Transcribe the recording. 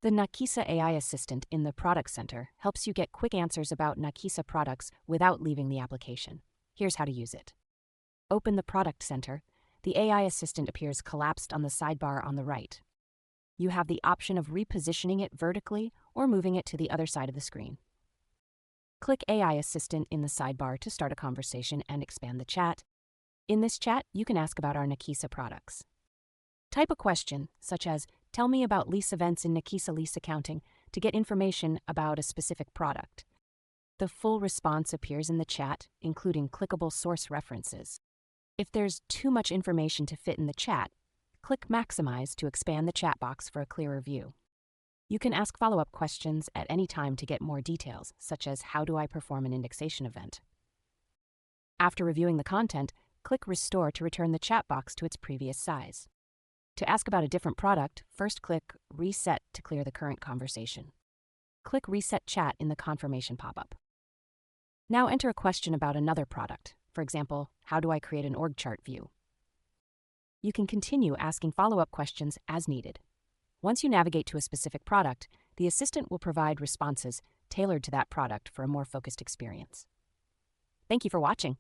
The Nakisa AI Assistant in the Product Center helps you get quick answers about Nakisa products without leaving the application. Here's how to use it. Open the Product Center. The AI Assistant appears collapsed on the sidebar on the right. You have the option of repositioning it vertically or moving it to the other side of the screen. Click AI Assistant in the sidebar to start a conversation and expand the chat. In this chat, you can ask about our Nakisa products. Type a question, such as, "Tell me about lease events in Nakisa Lease Accounting," to get information about a specific product. The full response appears in the chat, including clickable source references. If there's too much information to fit in the chat, click Maximize to expand the chat box for a clearer view. You can ask follow-up questions at any time to get more details, such as, "How do I perform an indexation event?" After reviewing the content, click Restore to return the chat box to its previous size. To ask about a different product, first click Reset to clear the current conversation. Click Reset Chat in the confirmation pop-up. Now enter a question about another product. For example, "How do I create an org chart view?" You can continue asking follow-up questions as needed. Once you navigate to a specific product, the assistant will provide responses tailored to that product for a more focused experience. Thank you for watching.